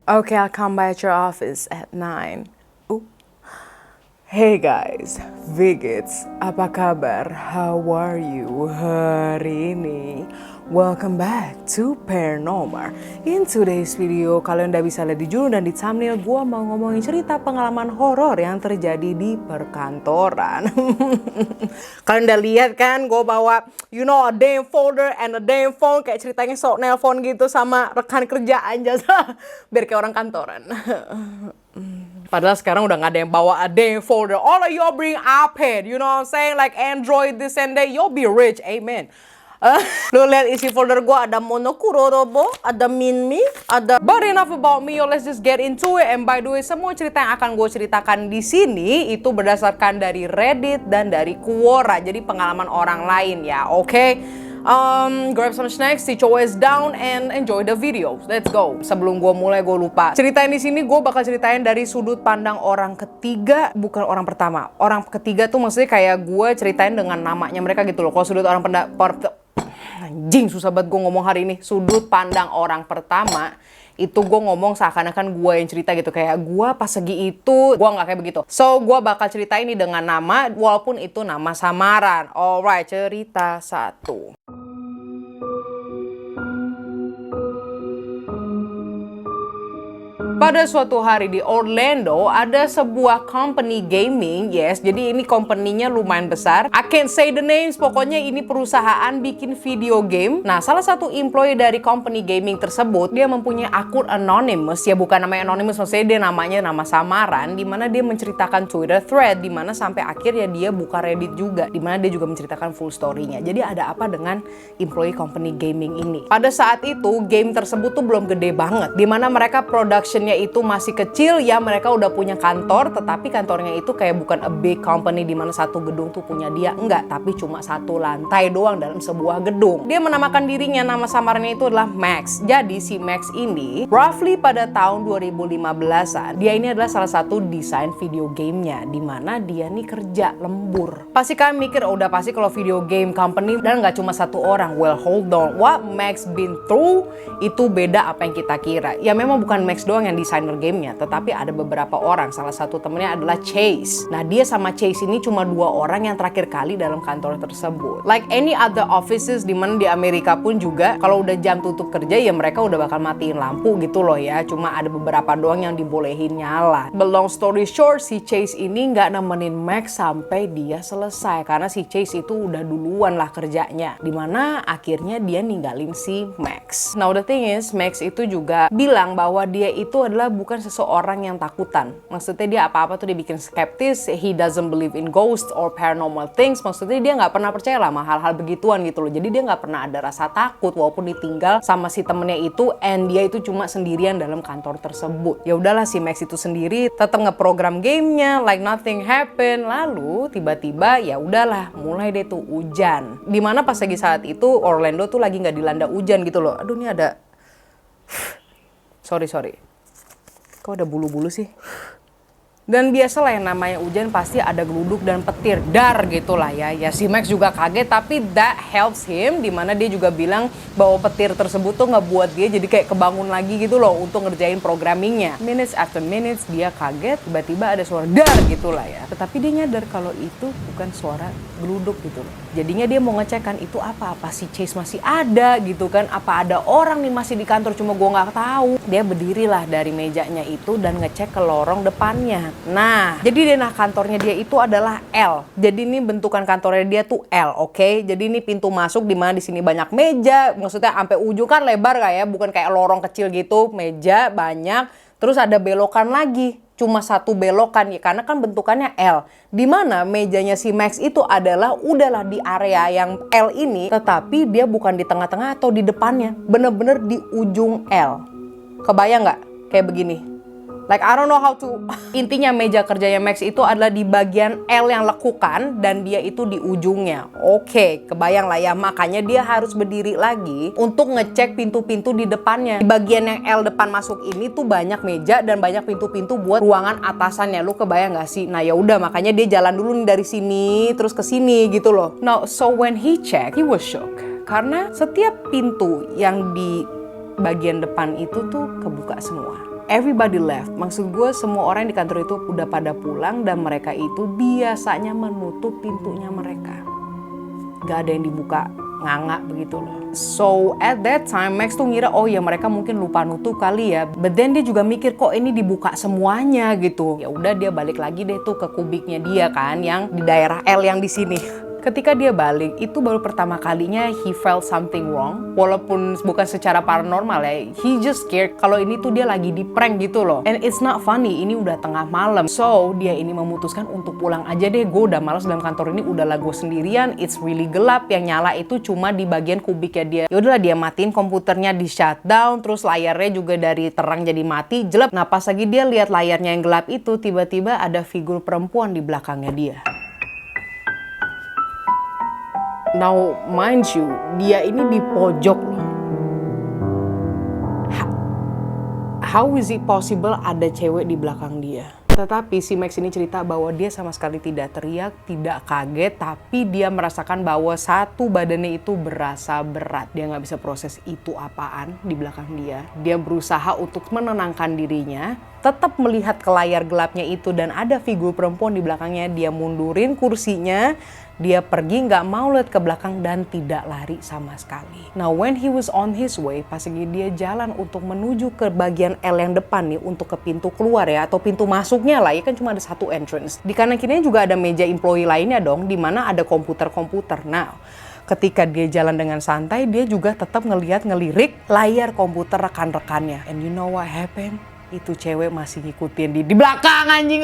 Okay, I'll come by at your office at 9. Ooh. Hey guys, Vigits, apa kabar? How are you hari ini? Welcome back to Paranormal. In today's video, kalian udah bisa lihat di judul dan di thumbnail, gue mau ngomongin cerita pengalaman horor yang terjadi di perkantoran. Kalian udah lihat kan, gue bawa a damn folder and a damn phone, kayak ceritanya sok nelpon gitu sama rekan kerja aja, biar kayak orang kantoran. Padahal sekarang udah gak ada yang bawa a damn folder. All of y'all bring iPad, you know what I'm saying? Like Android this and that, you'll be rich, amen. Lu lihat isi folder gue, ada Monokuro Robo, ada Minmi, ada But Enough About Me. Let's just get into it. And by the way, semua cerita yang akan gue ceritakan di sini itu berdasarkan dari Reddit dan dari Quora. Jadi pengalaman orang lain ya, oke? Grab some snacks, sit your ass down, and enjoy the video. Let's go. Sebelum gue mulai, gue lupa. Ceritain di sini gue bakal ceritain dari sudut pandang orang ketiga, bukan orang pertama. Orang ketiga tuh maksudnya kayak gue ceritain dengan namanya mereka gitu loh. Kalau sudut orang anjing, susah banget gue ngomong hari ini. Sudut pandang orang pertama itu gue ngomong seakan-akan gue yang cerita gitu, kayak gue pas segi itu gue nggak kayak begitu. So gue bakal cerita ini dengan nama, walaupun itu nama samaran. Alright, cerita 1. Pada suatu hari di Orlando ada sebuah company gaming, yes, jadi ini company-nya lumayan besar. I can't say the names, pokoknya ini perusahaan bikin video game. Nah, salah satu employee dari company gaming tersebut, dia mempunyai akun anonymous, ya bukan namanya anonymous, maksudnya dia namanya nama samaran, dimana dia menceritakan Twitter thread, dimana sampai akhirnya dia buka Reddit juga, dimana dia juga menceritakan full story-nya. Jadi ada apa dengan employee company gaming ini? Pada saat itu, game tersebut tuh belum gede banget, dimana mereka production itu masih kecil, ya mereka udah punya kantor, tetapi kantornya itu kayak bukan a big company di mana satu gedung tuh punya dia, enggak, tapi cuma satu lantai doang dalam sebuah gedung. Dia menamakan dirinya, nama samarnya itu adalah Max. Jadi si Max ini roughly pada tahun 2015-an, dia ini adalah salah satu desain video gamenya, di mana dia nih kerja lembur. Pasti kalian mikir, oh, udah pasti kalau video game company dan nggak cuma satu orang. Well, hold on, what Max been through itu beda apa yang kita kira. Ya memang bukan Max doang yang desainer gamenya, tetapi ada beberapa orang. Salah satu temennya adalah Chase. Nah, dia sama Chase ini cuma 2 orang yang terakhir kali dalam kantor tersebut. Like any other offices di mana di Amerika pun juga, kalau udah jam tutup kerja ya mereka udah bakal matiin lampu gitu loh ya. Cuma ada beberapa doang yang dibolehin nyala. But long story short, si Chase ini nggak nemenin Max sampai dia selesai, karena si Chase itu udah duluan lah kerjanya. Dimana akhirnya dia ninggalin si Max. Now the thing is, Max itu juga bilang bahwa dia itu adalah bukan seseorang yang takutan. Maksudnya dia apa-apa tuh dia bikin skeptis. He doesn't believe in ghosts or paranormal things. Maksudnya dia nggak pernah percaya lah sama hal-hal begituan gitu loh. Jadi dia nggak pernah ada rasa takut walaupun ditinggal sama si temennya itu, and dia itu cuma sendirian dalam kantor tersebut. Ya udahlah, si Max itu sendiri tetap ngeprogram gamenya like nothing happen. Lalu tiba-tiba ya udahlah, mulai deh tuh hujan. Dimana pas lagi saat itu Orlando tuh lagi nggak dilanda hujan gitu loh. Aduh, ini ada sorry kok ada bulu-bulu sih. Dan biasalah yang namanya hujan pasti ada geluduk dan petir, dar gitulah ya. Ya si Max juga kaget, tapi that helps him, dimana dia juga bilang bahwa petir tersebut tuh ngebuat dia jadi kayak kebangun lagi gitu loh untuk ngerjain programmingnya. Minutes after minutes dia kaget, tiba-tiba ada suara dar gitulah ya. Tetapi dia nyadar kalau itu bukan suara geluduk gitu loh. Jadinya dia mau ngecek kan itu apa si Chase masih ada gitu kan, apa ada orang nih masih di kantor, cuma gue nggak tahu. Dia berdirilah dari mejanya itu dan ngecek ke lorong depannya. Nah, jadi kantornya dia itu adalah L. Jadi ini bentukan kantornya dia tuh L, oke? Jadi ini pintu masuk di mana di sini banyak meja, maksudnya sampai ujung kan lebar kayak, bukan kayak lorong kecil gitu, meja banyak, terus ada belokan lagi. Cuma satu belokan ya, karena kan bentukannya L. Dimana mejanya si Max itu udahlah di area yang L ini, tetapi dia bukan di tengah-tengah atau di depannya, bener-bener di ujung L. Kebayang nggak? Kayak begini. Like I don't know how to. Intinya meja kerjanya Max itu adalah di bagian L yang lekukan dan dia itu di ujungnya. Oke, kebayang lah ya, makanya dia harus berdiri lagi untuk ngecek pintu-pintu di depannya. Di bagian yang L depan masuk ini tuh banyak meja dan banyak pintu-pintu buat ruangan atasannya. Lu kebayang gak sih? Nah ya udah, makanya dia jalan dulu nih dari sini terus ke sini gitu loh. Now so when he checked, he was shocked karena setiap pintu yang di bagian depan itu tuh kebuka semua. Everybody left. Maksud gue semua orang di kantor itu udah pada pulang dan mereka itu biasanya menutup pintunya mereka. Gak ada yang dibuka nganga begitu loh. So at that time Max tuh ngira oh ya mereka mungkin lupa nutup kali ya. But then dia juga mikir kok ini dibuka semuanya gitu. Ya udah dia balik lagi deh tuh ke kubiknya dia kan yang di daerah L yang di sini. Ketika dia balik, itu baru pertama kalinya he felt something wrong. Walaupun bukan secara paranormal ya, he just scared kalau ini tuh dia lagi di prank gitu loh. And it's not funny, ini udah tengah malam. So, dia ini memutuskan untuk pulang aja deh. Gue udah malas dalam kantor ini, udah lah gue sendirian. It's really gelap, yang nyala itu cuma di bagian kubiknya dia. Yaudahlah dia matiin komputernya, di shutdown, terus layarnya juga dari terang jadi mati, jelek. Nah pas lagi dia lihat layarnya yang gelap itu, tiba-tiba ada figur perempuan di belakangnya dia. Now, mind you, dia ini di pojok loh. How is it possible ada cewek di belakang dia? Tetapi si Max ini cerita bahwa dia sama sekali tidak teriak, tidak kaget, tapi dia merasakan bahwa satu badannya itu berasa berat. Dia nggak bisa proses itu apaan di belakang dia. Dia berusaha untuk menenangkan dirinya, tetap melihat ke layar gelapnya itu dan ada figur perempuan di belakangnya. Dia mundurin kursinya, dia pergi nggak mau lihat ke belakang dan tidak lari sama sekali. Now when he was on his way, pas lagi dia jalan untuk menuju ke bagian L yang depan nih untuk ke pintu keluar ya atau pintu masuknya lah ya kan cuma ada satu entrance. Di kanan kirinya juga ada meja employee lainnya dong di mana ada komputer-komputer. Nah, ketika dia jalan dengan santai dia juga tetap ngelirik layar komputer rekan-rekannya. And you know what happened? Itu cewek masih ngikutin di belakang anjing.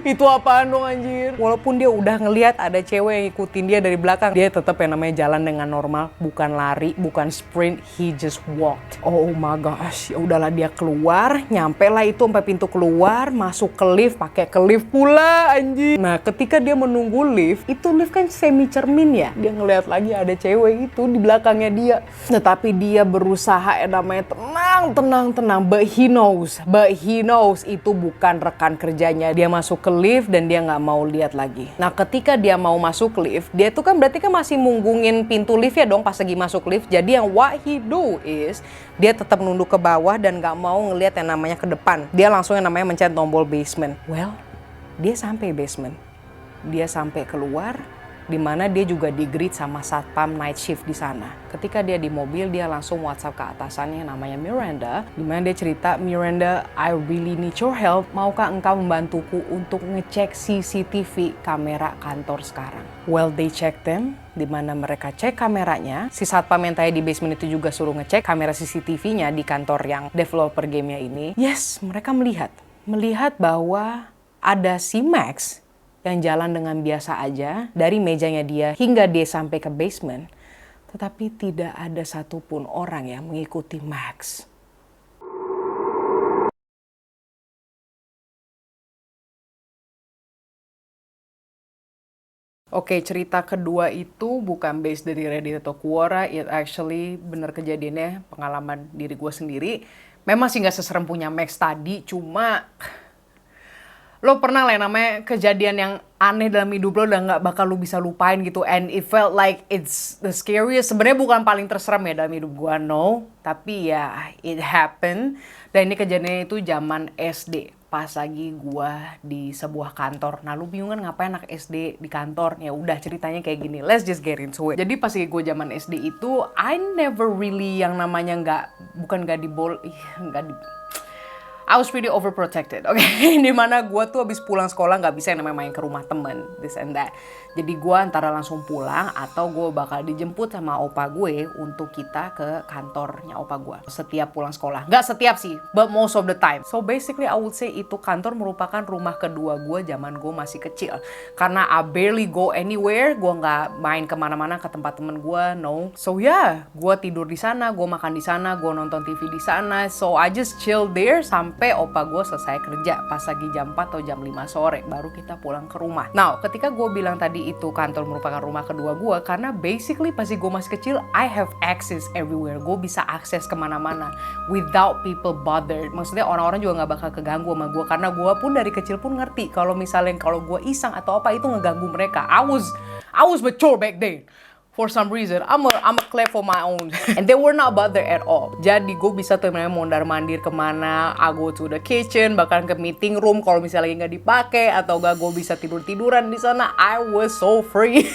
Itu apaan dong anjir? Walaupun dia udah ngelihat ada cewek yang ngikutin dia dari belakang, dia tetap yang namanya jalan dengan normal, bukan lari, bukan sprint, he just walked. Oh my gosh, ya udahlah dia keluar, nyampe lah itu sampai pintu keluar, masuk ke lift, pakai ke lift pula anjing. Nah, ketika dia menunggu lift, itu lift kan semi cermin ya. Dia ngelihat lagi ada cewek itu di belakangnya dia. Tetapi dia berusaha yang namanya tenang, but he knows itu bukan rekan kerjanya. Dia masuk ke lift dan dia nggak mau lihat lagi. Nah ketika dia mau masuk lift, dia tuh kan berarti kan masih munggungin pintu lift ya dong pas lagi masuk lift. Jadi yang what he do is dia tetap nunduk ke bawah dan nggak mau ngelihat yang namanya ke depan. Dia langsung yang namanya mencet tombol basement. Well, dia sampai basement. Dia sampai keluar, di mana dia juga di-greet sama satpam night shift di sana. Ketika dia di mobil, dia langsung WhatsApp ke atasannya namanya Miranda, di mana dia cerita, "Miranda, I really need your help. Maukah engkau membantuku untuk ngecek CCTV kamera kantor sekarang?" Well, they check them, di mana mereka cek kameranya. Si satpam yang tadi di basement itu juga suruh ngecek kamera CCTV-nya di kantor yang developer gamenya ini. Yes, mereka melihat bahwa ada si Max yang jalan dengan biasa aja dari mejanya dia hingga dia sampai ke basement, tetapi tidak ada satupun orang yang mengikuti Max. Oke, cerita kedua itu bukan based dari Reddit atau Quora, it actually bener kejadiannya pengalaman diri gue sendiri. Memang sih nggak seserem punya Max tadi, cuma lo pernah lah yang namanya kejadian yang aneh dalam hidup lo dan gak bakal lo bisa lupain gitu. And it felt like it's the scariest. Sebenarnya bukan paling terserem ya dalam hidup gue, no. Tapi ya, it happened. Dan ini kejadiannya itu zaman SD. Pas lagi gue di sebuah kantor. Nah, lu bingung kan ngapain anak SD di kantor? Ya udah ceritanya kayak gini. Let's just get into it. Jadi pas lagi gue zaman SD itu, I never really yang namanya I was pretty overprotected, okay? Dimana gue tuh abis pulang sekolah gak bisa yang namanya main ke rumah temen, this and that. Jadi gue antara langsung pulang atau gue bakal dijemput sama opa gue untuk kita ke kantornya opa gue. Setiap pulang sekolah, gak setiap sih, but most of the time. So basically I would say itu kantor merupakan rumah kedua gue zaman gue masih kecil. Karena I barely go anywhere, gue gak main kemana-mana ke tempat temen gue, no. So yeah, gue tidur di sana, gue makan di sana, gue nonton TV di sana. So I just chill there sampai opa gue selesai kerja pas lagi jam 4 atau jam 5 sore baru kita pulang ke rumah. Nah, ketika gue bilang tadi itu kantor merupakan rumah kedua gue karena basically pas gue masih kecil I have access everywhere. Gue bisa akses kemana-mana without people bothered. Maksudnya orang-orang juga gak bakal keganggu sama gue karena gue pun dari kecil pun ngerti kalau misalnya kalau gue iseng atau apa itu ngeganggu mereka. I was mature back then. For some reason, I'm a clap for my own. And they were not bothered at all. Jadi gue bisa tuh namanya mondar-mandir kemana, I go to the kitchen, bahkan ke meeting room kalau misalnya lagi nggak dipakai, atau gak gue bisa tidur-tiduran di sana. I was so free.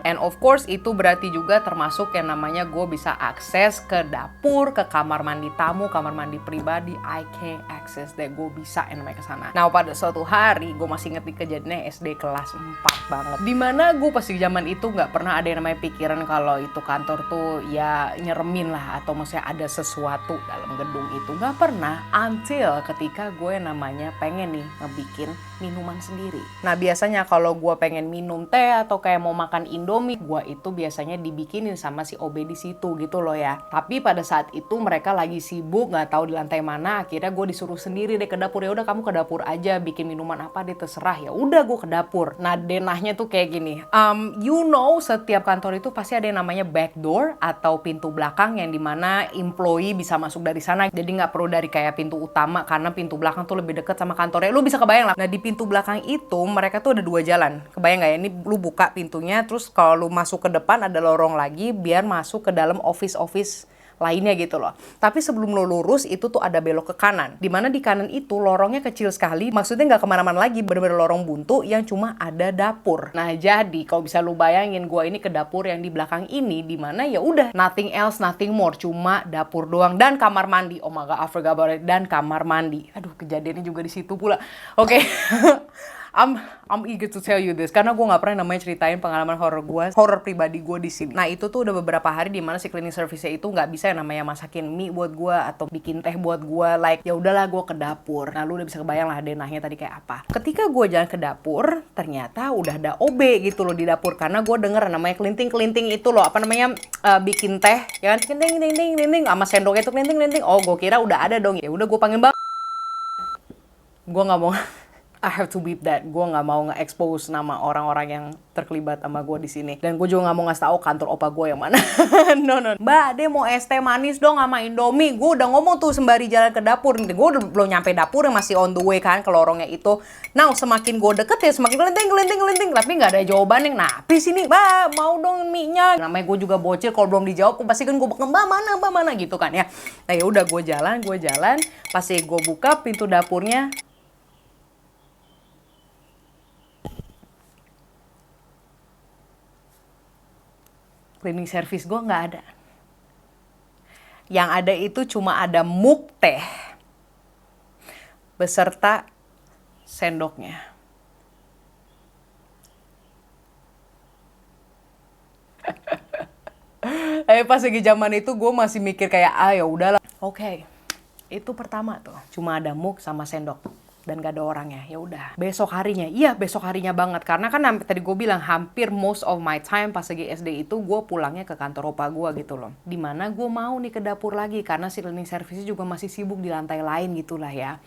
And of course itu berarti juga termasuk yang namanya gue bisa akses ke dapur, ke kamar mandi tamu, kamar mandi pribadi. I can access that, gue bisa yang namanya ke sana. Nah pada suatu hari gue masih inget nih kejadiannya SD kelas 4 banget. Dimana gue pasti zaman itu nggak pernah ada yang namanya pikiran kalau itu kantor tuh ya nyeremin lah atau maksudnya ada sesuatu dalam gedung itu, nggak pernah until ketika gue namanya pengen nih ngebikin minuman sendiri. Nah biasanya kalau gue pengen minum teh atau kayak mau makan Indomie, gue itu biasanya dibikinin sama si OB di situ gitu loh ya. Tapi pada saat itu mereka lagi sibuk nggak tahu di lantai mana, akhirnya gue disuruh sendiri deh ke dapur. Ya udah kamu ke dapur aja bikin minuman apa deh terserah. Ya udah gue ke dapur. Nah denahnya tuh kayak gini. Setiap kantor itu pasti ada yang namanya back door atau pintu belakang yang dimana employee bisa masuk dari sana. Jadi nggak perlu dari kayak pintu utama karena pintu belakang tuh lebih deket sama kantornya. Lu bisa kebayang lah. Nah di pintu belakang itu mereka tuh ada 2 jalan. Kebayang nggak ya? Ini lu buka pintunya, terus kalau lu masuk ke depan ada lorong lagi biar masuk ke dalam office lainnya gitu loh. Tapi sebelum lo lurus itu tuh ada belok ke kanan. Dimana di kanan itu lorongnya kecil sekali. Maksudnya nggak kemana-mana lagi. Bener-bener lorong buntu yang cuma ada dapur. Nah jadi kalau bisa lu bayangin gue ini ke dapur yang di belakang ini. Dimana ya udah nothing else, nothing more. Cuma dapur doang dan kamar mandi. Oh my god, I forgot about it. Dan kamar mandi. Aduh kejadiannya juga di situ pula. Oke. I'm eager to tell you this karena gue nggak pernah namanya ceritain pengalaman horor pribadi gue di sini. Nah itu tuh udah beberapa hari di mana si cleaning service-nya itu nggak bisa yang namanya masakin mie buat gue atau bikin teh buat gue. Like ya udahlah gue ke dapur. Nah lu udah bisa kebayang lah denahnya tadi kayak apa. Ketika gue jalan ke dapur ternyata udah ada OB gitu loh di dapur karena gue denger namanya kelinting itu loh apa namanya bikin teh ya kan kelinting sama sendoknya itu kelinting. Oh gue kira udah ada dong. Ya udah gue panggil bang. Gue nggak mau. I have to beep that. Gue nggak mau nge-expose nama orang-orang yang terlibat sama gue di sini. Dan gue juga nggak mau ngasih tahu kantor opa gue yang mana. No. Mbak, dia mau es teh manis dong sama Indomie. Gue udah ngomong tuh sembari jalan ke dapur. Gue udah belum nyampe dapur yang masih on the way kan ke lorongnya itu. Nah, semakin gue deket ya semakin kelinting. Tapi nggak ada jawaban yang napis ini. Mbak, mau dong mie-nya. Namanya gue juga bocil. Kalau belum dijawab, pasti kan gue bakal mbak mana gitu kan ya. Nah ya udah gue jalan. Pasti gue buka pintu dapurnya. Cleaning service gue nggak ada. Yang ada itu cuma ada mug teh beserta sendoknya. Pas lagi zaman itu gue masih mikir kayak ya udahlah. Oke. Itu pertama tuh. Cuma ada mug sama sendok. Dan gak ada orangnya, ya udah. Besok harinya banget. Karena kan tadi gue bilang hampir most of my time pas lagi SD itu gue pulangnya ke kantor opa gue gitu loh. Dimana gue mau nih ke dapur lagi karena si cleaning service juga masih sibuk di lantai lain gitulah ya.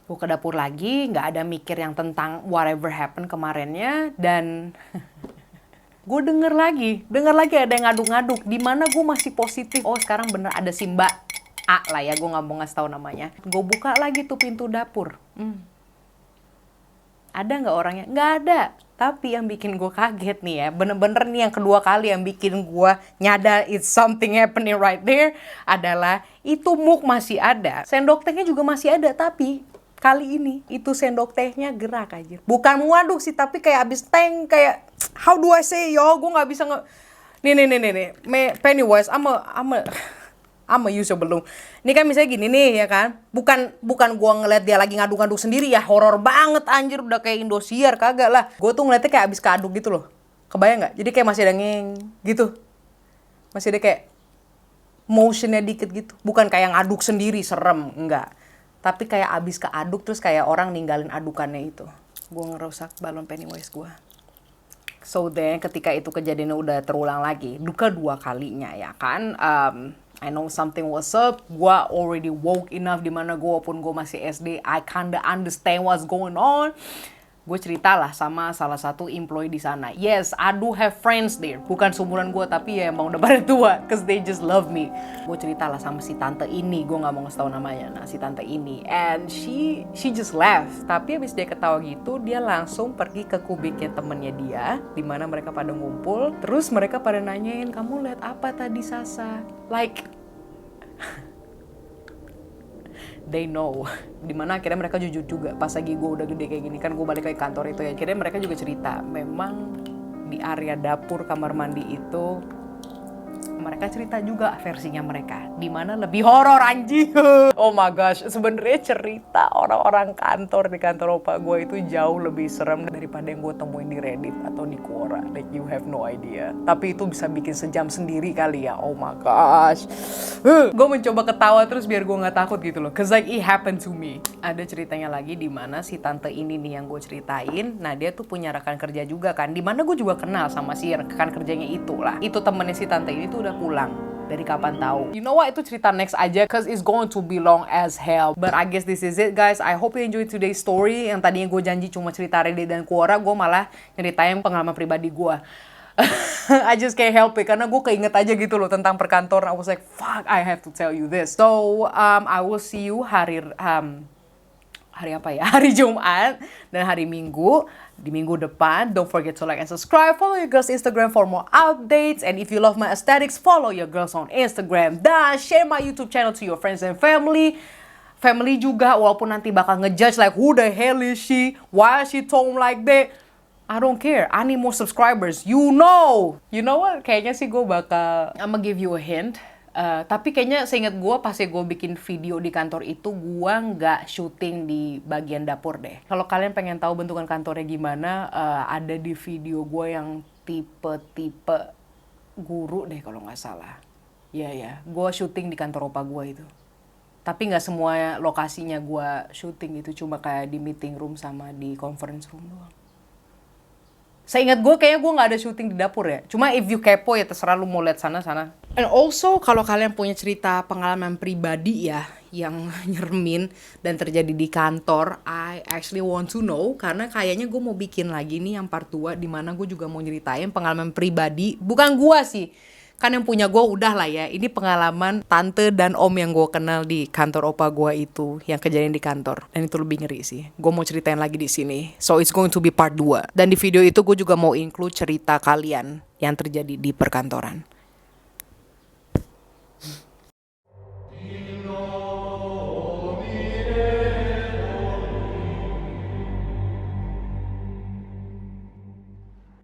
Gue ke dapur lagi, gak ada mikir yang tentang whatever happened kemarinnya dan gue denger lagi ada yang ngaduk-ngaduk. Dimana gue masih positif. Oh sekarang bener ada si Mbak A lah ya, gue nggak mau ngasih tahu namanya. Gue buka lagi tuh pintu dapur. Ada nggak orangnya? Nggak ada. Tapi yang bikin gue kaget nih ya, bener-bener nih yang kedua kali yang bikin gue nyadar it's something happening right there adalah itu mug masih ada, sendok tehnya juga masih ada, tapi kali ini itu sendok tehnya gerak aja. Bukan ngaduk sih, tapi kayak abis tank kayak how do I say yo, gue nggak bisa nih. Pennywise, I'm a user belum. Ini kan misalnya gini nih ya kan. Bukan gua ngeliat dia lagi ngaduk-ngaduk sendiri ya. Horor banget anjir, udah kayak Indosiar kagak lah. Gua tuh ngeliatnya kayak abis keaduk gitu loh. Kebayang nggak? Jadi kayak masih ada gitu. Masih ada kayak motionnya dikit gitu. Bukan kayak ngaduk sendiri serem, enggak. Tapi kayak abis keaduk terus kayak orang ninggalin adukannya itu. Gua ngerusak balon Pennywise gua. So then ketika itu kejadiannya udah terulang lagi, kedua kalinya ya kan. I know something was up. Gua already woke enough dimana gua walaupun gua masih SD, I kinda understand what's going on. gue cerita lah sama salah satu employee di sana. Yes, I do have friends there. Bukan seumuran gue, tapi ya emang udah pada tua, cause they just love me. Gue cerita lah sama si tante ini, gue nggak mau ngasih tau namanya. Nah, si tante ini, and she just laugh. Tapi abis dia ketawa gitu, dia langsung pergi ke kubiknya temennya dia, dimana mereka pada ngumpul. Terus mereka pada nanyain, kamu lihat apa tadi Sasa? Like they know. Dimana akhirnya mereka jujur juga pas lagi gue udah gede kayak gini kan, gue balik ke kantor itu ya, akhirnya mereka juga cerita memang di area dapur kamar mandi itu mereka cerita juga versinya mereka, dimana lebih horor anjing. Oh my gosh, sebenarnya cerita orang-orang kantor di kantor opa gue itu jauh lebih serem daripada yang gue temuin di Reddit atau di Quora. Like you have no idea. Tapi itu bisa bikin sejam sendiri kali ya. Oh my gosh. Gue mencoba ketawa terus biar gue nggak takut gitu loh. Cause like it happened to me. Ada ceritanya lagi dimana si tante ini nih yang gue ceritain. Nah dia tuh punya rekan kerja juga kan. Dimana gue juga kenal sama si rekan kerjanya itu lah. Itu temennya si tante ini tuh udah pulang dari kapan tahu. You know what, itu cerita next aja cause it's going to be long as hell. But I guess this is it guys. I hope you enjoy today's story. Yang tadinya gue janji cuma cerita Reddit dan Quora, gue malah nyeritain pengalaman pribadi gue. I just can't help it karena gue keinget aja gitu loh tentang perkantoran. I was like, fuck, I have to tell you this. So I will see you hari apa ya? Hari Jumat dan hari Minggu. Di minggu depan, don't forget to like and subscribe. Follow your girls Instagram for more updates. And if you love my aesthetics, follow your girls on Instagram. Dan share my YouTube channel to your friends and family. Family juga, walaupun nanti bakal ngejudge like, who the hell is she? Why is she talking like that? I don't care. I need more subscribers. You know. You know what? Kayaknya sih gue bakal, I'ma give you a hint. Tapi kayaknya seingat gue pas gue bikin video di kantor itu gue nggak syuting di bagian dapur deh. Kalau kalian pengen tahu bentukan kantornya gimana, ada di video gue yang tipe-tipe guru deh kalau nggak salah. Ya, gue syuting di kantor opa gue itu. Tapi nggak semua lokasinya gue syuting itu, cuma kayak di meeting room sama di conference room doang. Seingat gue kayaknya gue nggak ada syuting di dapur ya. Cuma if you kepo ya terserah lu mau lihat sana-sana. And also kalau kalian punya cerita pengalaman pribadi ya yang nyermin dan terjadi di kantor, I actually want to know karena kayaknya gue mau bikin lagi nih yang part 2 di mana gue juga mau nyeritain pengalaman pribadi. Bukan gue sih. Kan yang punya gue udah lah ya. Ini pengalaman tante dan om yang gue kenal di kantor opa gue itu, yang kejadian di kantor. Dan itu lebih ngeri sih. Gue mau ceritain lagi di sini. So it's going to be part 2. Dan di video itu gue juga mau include cerita kalian yang terjadi di perkantoran.